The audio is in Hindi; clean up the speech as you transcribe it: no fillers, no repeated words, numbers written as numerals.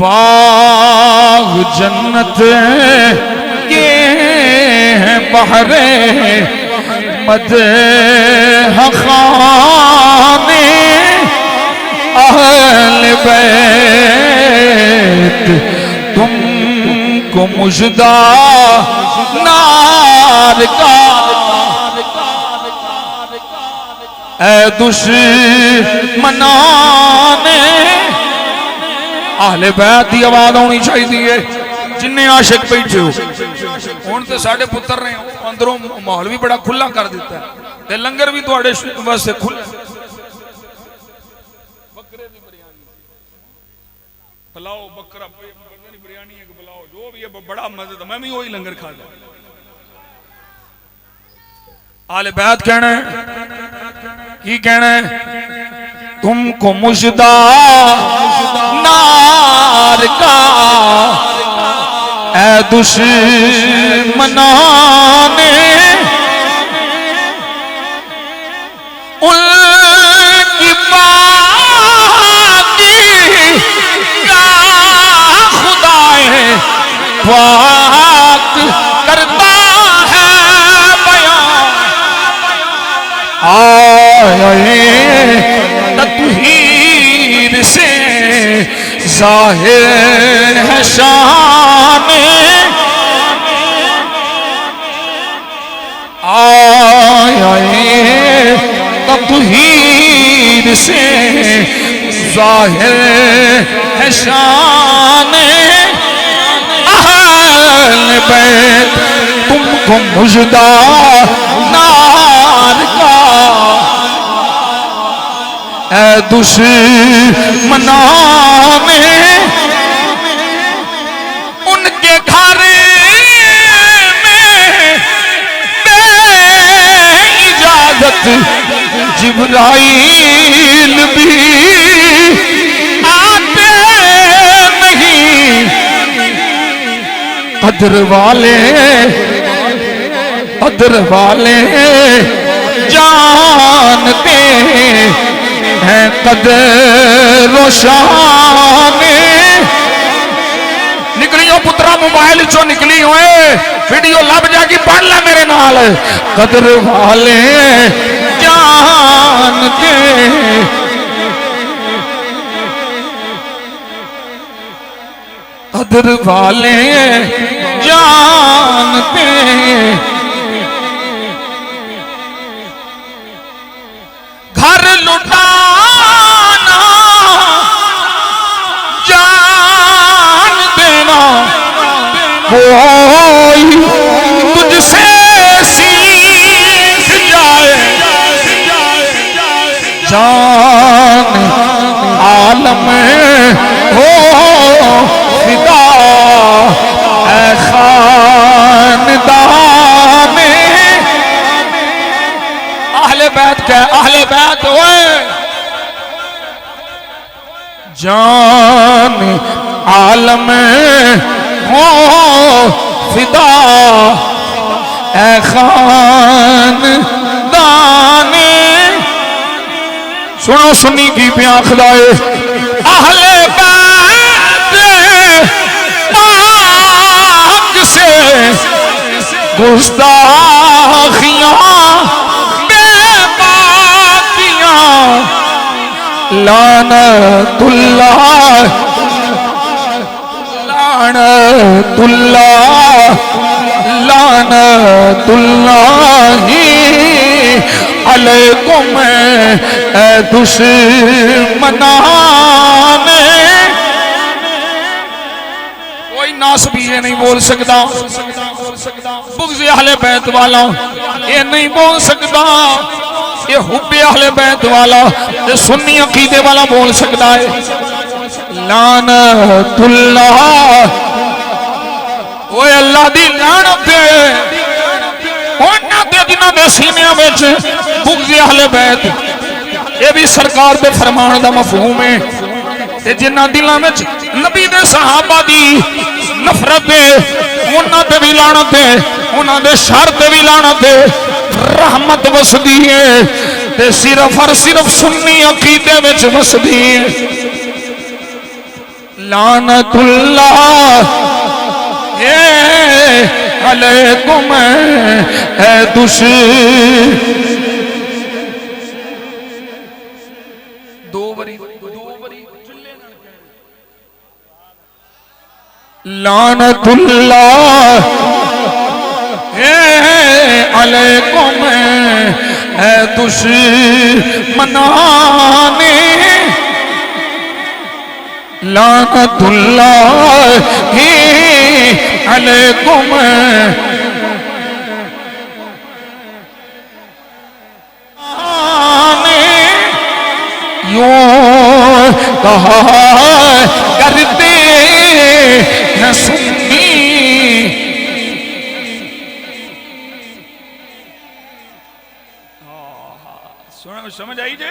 बाग जन्नत के हैं बहरे मदह खाने अहले बैत तुमको मुजदा नार का ऐ दुश्मनाने अहले बैत की आवाज आनी चाहिए जिन्ने आशिक बैठे हो हुण ते साडे पुत्र ने अंदरों माहौल भी बड़ा खुला कर दिता ते लंगर भी तुहाडे वास्ते खुला बकरे दी बिरयानी पुलाओ बकरा बिरयानी एक पुलाओ जो भी है बड़ा मजा मैं भी वही लंगर खा लिया आले बैत कहना है की कहना है तुमको मुजदा नार का ऐ दुश्मनाने उनकी बाकी का खुदाए पाक करता है बयान आए तत्हीर से जाहिर है शान आए तत्हीर से जाहिर है शान अहले बैत तुमको मुजदा नार का ऐ दुश्मनाने उनके घर में इजाजत जिब्राइल भी आते नहीं कदर वाले जानते हैं कदर शान निकलियो पुत्रा मोबाइल चो निकली हुए वीडियो लब जाके पढ़ ले मेरे नाल कदर वाले जानते कदर वाले जानते घर लुटाना जान देना कोई तुझसे सीख जाए जान आलम हो फिदा ऐ खानदान अहले बैत क्या अहले बैत हुए जान आलम हो फिदा ऐ खानदान सुनो सुनी की प्या खुदाए अहले बैत पाक से गुस्ताखियां लानतुल्लाहि अलैकुम ऐ दुश्मनाने कोई नास भी ये नहीं बोल सकता बुग़्ज़ अहले बैत वाला ये नहीं बोल सकता ये हुब्बे अहले बैत वाला ये सुन्नी अकीदे वाला बोल सकता है लानतुल्लाह ओए अल्लाह दी लानत है उन्हां दे जिन्हां दे सीनियां विच बुग़्ज़ अहले बैत ये भी सरकार दे फरमान दा मफहूम है ते जिन्हां दिलां विच नबी दे सहाबा दी नफरत है उन्हां ते भी लानत है उन्हां दे शर ते भी लानत है रहमत वसदी है ते सिर्फ और सिर्फ सुन्नी अकीदे विच वसदी है लानतुल्लाह अलैकुम है दो बरी लानतुल्लाह अलैकुम है दुश्मनाने लानतुल्लाह अलैकुम यूं कहा करते हैं सुन्नी। समझ आई जे?